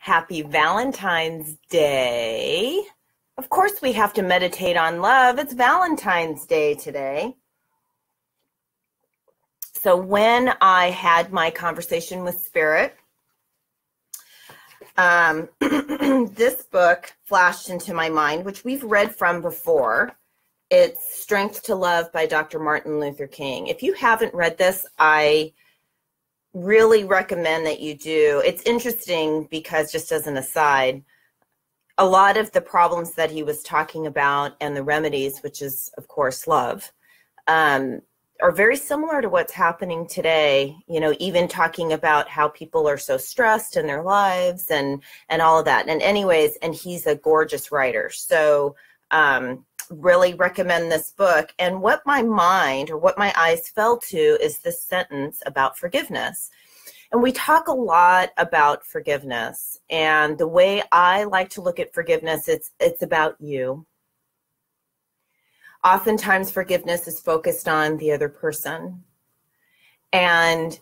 Happy Valentine's Day. Of course, we have to meditate on love. It's Valentine's Day today. So when I had my conversation with Spirit, this book flashed into my mind, which we've read from before. It's Strength to Love by Dr. Martin Luther King. If you haven't read this, I really recommend that you do. It's interesting because, just as an aside, a lot of the problems that he was talking about and the remedies, which is, of course, love, are very similar to what's happening today. You know, even talking about how people are so stressed in their lives and all of that. And anyways, and he's a gorgeous writer. So really recommend this book. And what my mind or what my eyes fell to is this sentence about forgiveness. And we talk a lot about forgiveness. And the way I like to look at forgiveness, it's about you. Oftentimes forgiveness is focused on the other person. And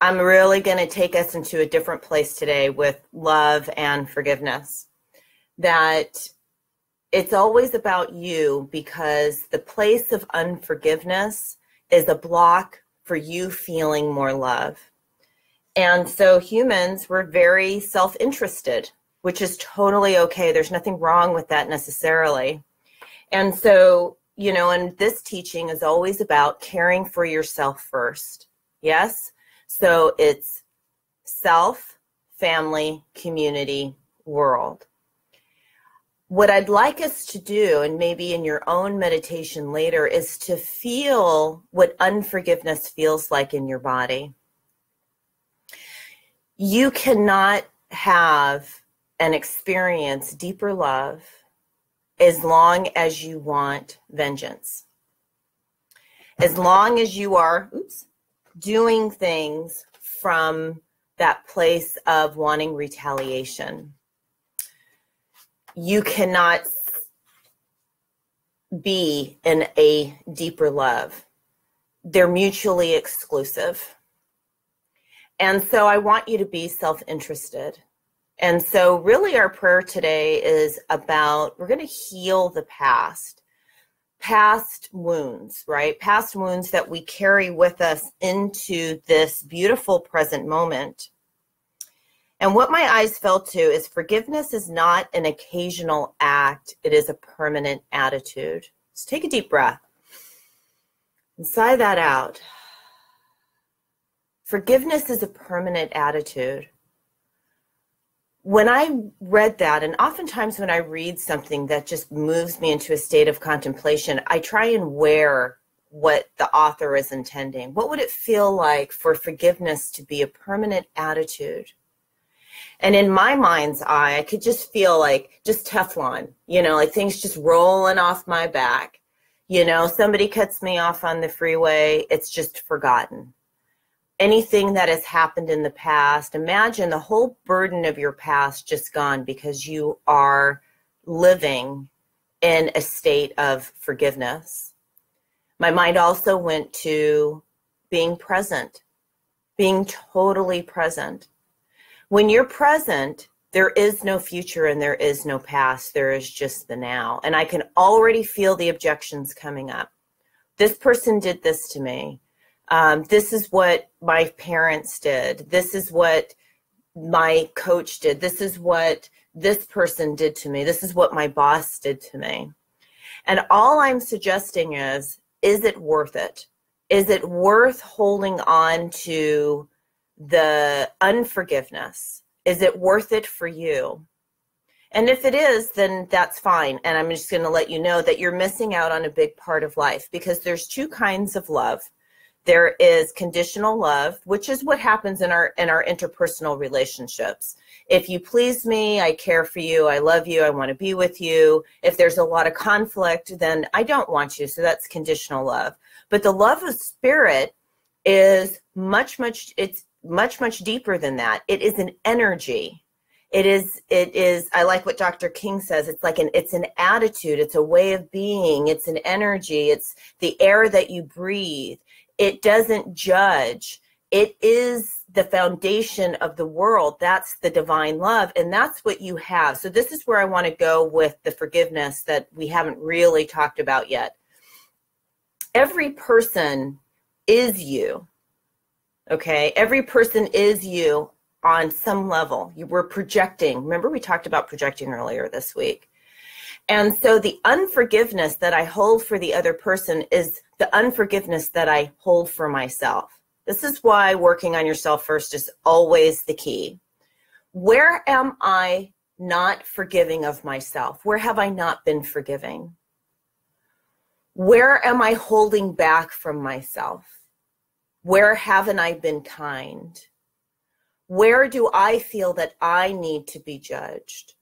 I'm really going to take us into a different place today with love and forgiveness. That it's always about you, because the place of unforgiveness is a block for you feeling more love. And so humans, we're very self-interested, which is totally okay. There's nothing wrong with that necessarily. And so, you know, and this teaching is always about caring for yourself first. Yes? So it's self, family, community, world. What I'd like us to do, and maybe in your own meditation later, is to feel what unforgiveness feels like in your body. You cannot have and experience deeper love as long as you want vengeance. As long as you are doing things from that place of wanting retaliation. You cannot be in a deeper love. They're mutually exclusive. And so I want you to be self-interested. And so really our prayer today is about, we're going to heal the past wounds, right? Past wounds that we carry with us into this beautiful present moment. And what my eyes fell to is forgiveness is not an occasional act. It is a permanent attitude. So take a deep breath and sigh that out. Forgiveness is a permanent attitude. When I read that, and oftentimes when I read something that just moves me into a state of contemplation, I try and wear what the author is intending. What would it feel like for forgiveness to be a permanent attitude? And in my mind's eye, I could just feel like just Teflon, you know, like things just rolling off my back. You know, somebody cuts me off on the freeway, it's just forgotten. Anything that has happened in the past, imagine the whole burden of your past just gone because you are living in a state of forgiveness. My mind also went to being present, being totally present. When you're present, there is no future and there is no past. There is just the now. And I can already feel the objections coming up. This person did this to me. This is what my parents did. This is what my coach did. This is what this person did to me. This is what my boss did to me. And all I'm suggesting is it worth it? Is it worth holding on to the unforgiveness? Is it worth it for you? And if it is, then that's fine. And I'm just going to let you know that you're missing out on a big part of life, because there's two kinds of love. There is conditional love, which is what happens in our interpersonal relationships. If you please me, I care for you, I love you, I want to be with you. If there's a lot of conflict, then I don't want you. So that's conditional love. But the love of Spirit is much deeper than that. It is an energy. It is, I like what Dr. King says, it's an attitude, it's a way of being, it's an energy, it's the air that you breathe. It doesn't judge. It is the foundation of the world. That's the divine love, and that's what you have. So this is where I want to go with the forgiveness that we haven't really talked about yet. Every person is you, okay? Every person is you on some level. You were projecting. Remember, we talked about projecting earlier this week. And so the unforgiveness that I hold for the other person is the unforgiveness that I hold for myself. This is why working on yourself first is always the key. Where am I not forgiving of myself? Where have I not been forgiving? Where am I holding back from myself? Where haven't I been kind? Where do I feel that I need to be judged?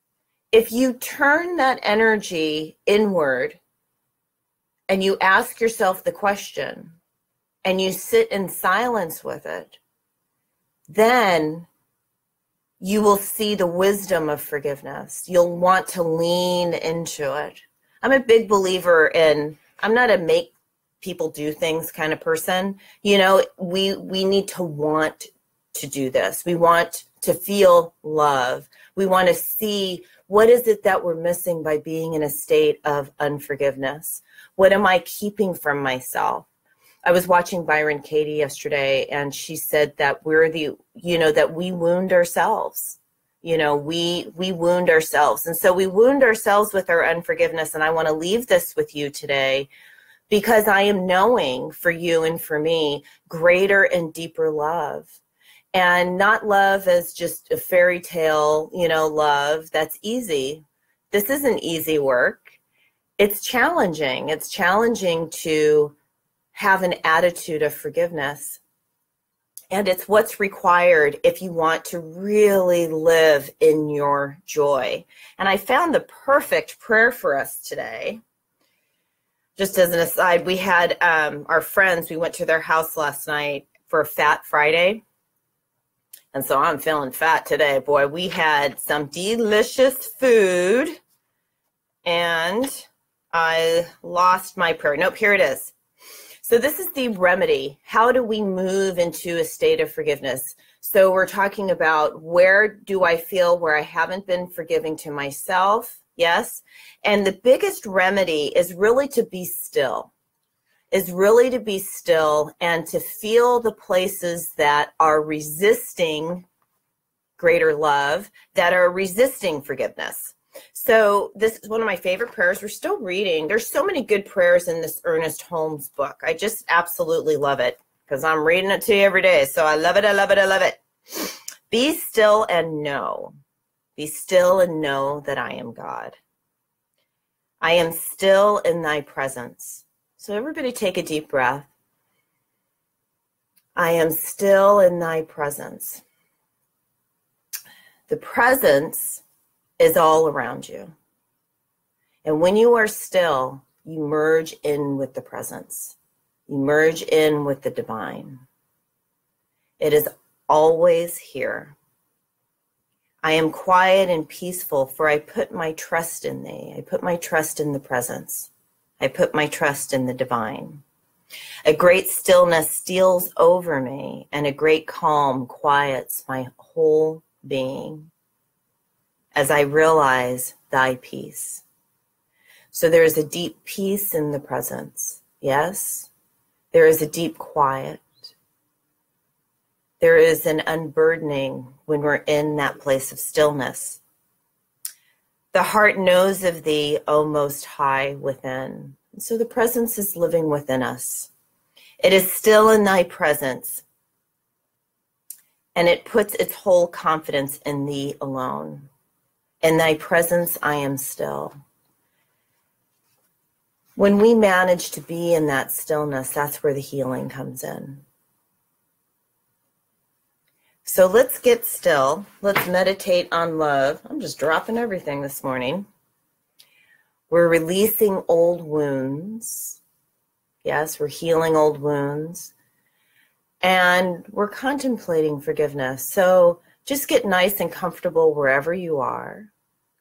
If you turn that energy inward and you ask yourself the question and you sit in silence with it, then you will see the wisdom of forgiveness. You'll want to lean into it. I'm a big believer in, I'm not a make people do things kind of person. You know, we need to want to do this. We want to feel love. We want to see what is it that we're missing by being in a state of unforgiveness. What am I keeping from myself? I was watching Byron Katie yesterday, and she said that that we wound ourselves. We wound ourselves. And so we wound ourselves with our unforgiveness. And I want to leave this with you today because I am knowing for you and for me greater and deeper love. And not love as just a fairy tale, love that's easy. This isn't easy work. It's challenging. It's challenging to have an attitude of forgiveness. And it's what's required if you want to really live in your joy. And I found the perfect prayer for us today. Just as an aside, we had our friends, we went to their house last night for Fat Friday. And so I'm feeling fat today. Boy, we had some delicious food. And I lost my prayer. Nope, here it is. So this is the remedy. How do we move into a state of forgiveness? So we're talking about where do I feel where I haven't been forgiving to myself? Yes. And the biggest remedy is really to be still. And to feel the places that are resisting greater love, that are resisting forgiveness. So this is one of my favorite prayers. We're still reading. There's so many good prayers in this Ernest Holmes book. I just absolutely love it because I'm reading it to you every day. So I love it. I love it. I love it. Be still and know. Be still and know that I am God. I am still in thy presence. So everybody take a deep breath. I am still in thy presence. The presence is all around you. And when you are still, you merge in with the presence. You merge in with the divine. It is always here. I am quiet and peaceful, for I put my trust in thee. I put my trust in the presence. I put my trust in the divine. A great stillness steals over me, and a great calm quiets my whole being as I realize thy peace. So there is a deep peace in the presence. Yes, there is a deep quiet. There is an unburdening when we're in that place of stillness. The heart knows of thee, O Most High, within. And so the presence is living within us. It is still in thy presence, and it puts its whole confidence in thee alone. In thy presence I am still. When we manage to be in that stillness, that's where the healing comes in. So let's get still. Let's meditate on love. I'm just dropping everything this morning. We're releasing old wounds. Yes, we're healing old wounds. And we're contemplating forgiveness. So just get nice and comfortable wherever you are.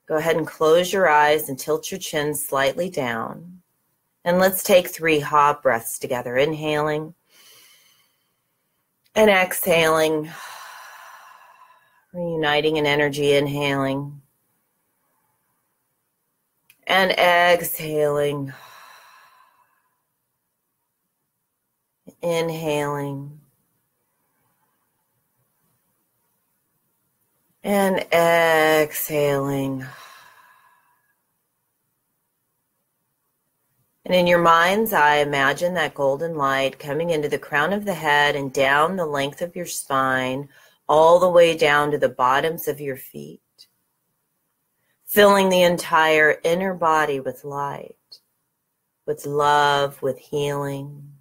Go ahead and close your eyes and tilt your chin slightly down. And let's take 3 Ha breaths together. Inhaling And exhaling, reuniting in energy, inhaling. And exhaling, inhaling. And exhaling. And in your mind's eye, imagine that golden light coming into the crown of the head and down the length of your spine, all the way down to the bottoms of your feet, filling the entire inner body with light, with love, with healing.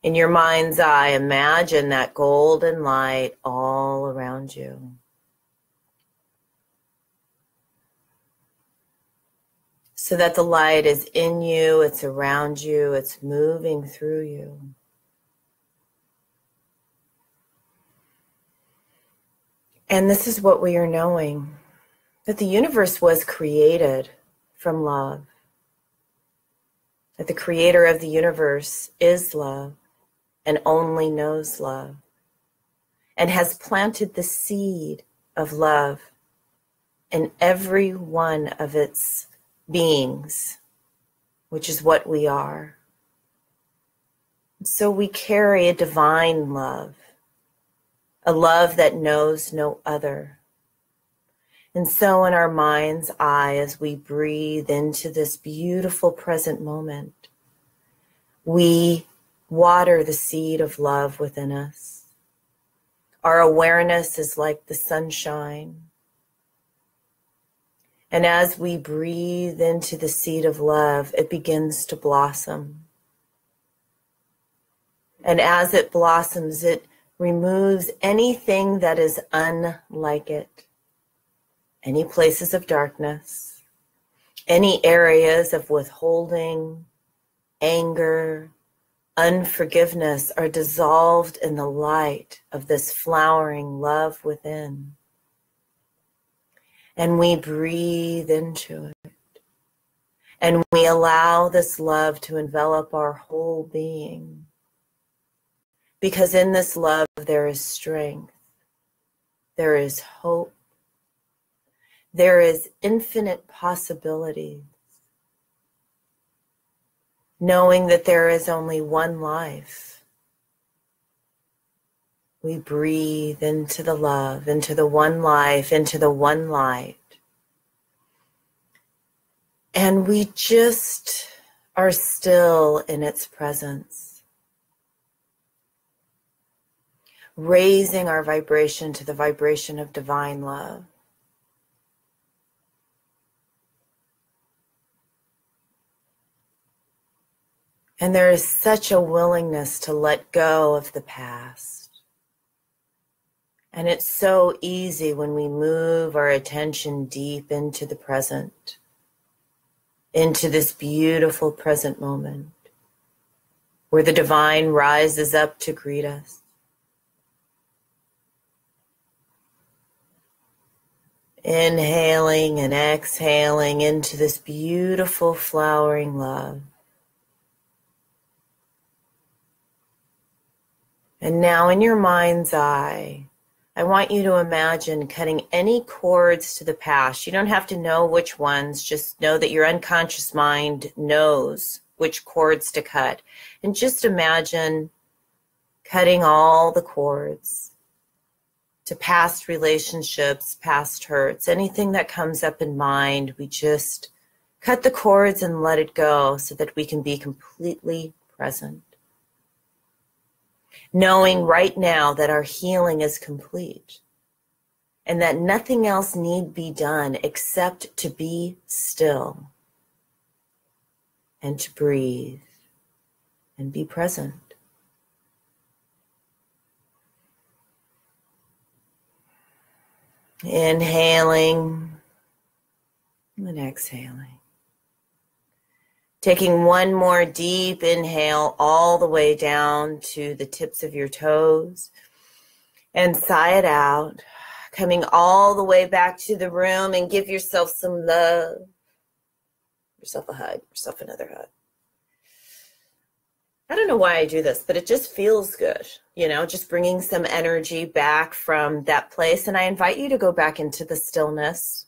In your mind's eye, imagine that golden light all around you. So that the light is in you, it's around you, it's moving through you. And this is what we are knowing, that the universe was created from love. That the creator of the universe is love and only knows love. And has planted the seed of love in every one of its beings, which is what we are. So we carry a divine love, a love that knows no other. And so in our mind's eye, as we breathe into this beautiful present moment, we water the seed of love within us. Our awareness is like the sunshine. And as we breathe into the seed of love, it begins to blossom. And as it blossoms, it removes anything that is unlike it. Any places of darkness, any areas of withholding, anger, unforgiveness are dissolved in the light of this flowering love within. And we breathe into it. And we allow this love to envelop our whole being. Because in this love there is strength. There is hope. There is infinite possibilities. Knowing that there is only one life. We breathe into the love, into the one life, into the one light. And we just are still in its presence. Raising our vibration to the vibration of divine love. And there is such a willingness to let go of the past. And it's so easy when we move our attention deep into the present, into this beautiful present moment, where the divine rises up to greet us. Inhaling and exhaling into this beautiful flowering love. And now in your mind's eye, I want you to imagine cutting any cords to the past. You don't have to know which ones, just know that your unconscious mind knows which cords to cut. And just imagine cutting all the cords to past relationships, past hurts, anything that comes up in mind. We just cut the cords and let it go so that we can be completely present. Knowing right now that our healing is complete and that nothing else need be done except to be still and to breathe and be present. Inhaling and exhaling. Taking one more deep inhale all the way down to the tips of your toes and sigh it out. Coming all the way back to the room and give yourself some love. Yourself a hug, yourself another hug. I don't know why I do this, but it just feels good, just bringing some energy back from that place. And I invite you to go back into the stillness.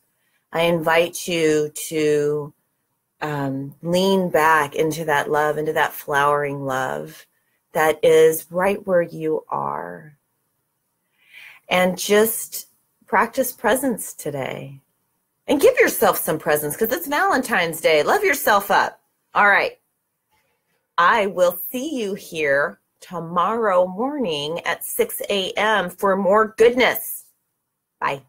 I invite you to lean back into that love, into that flowering love that is right where you are. And just practice presence today. And give yourself some presents because it's Valentine's Day. Love yourself up. All right. I will see you here tomorrow morning at 6 a.m. for more goodness. Bye.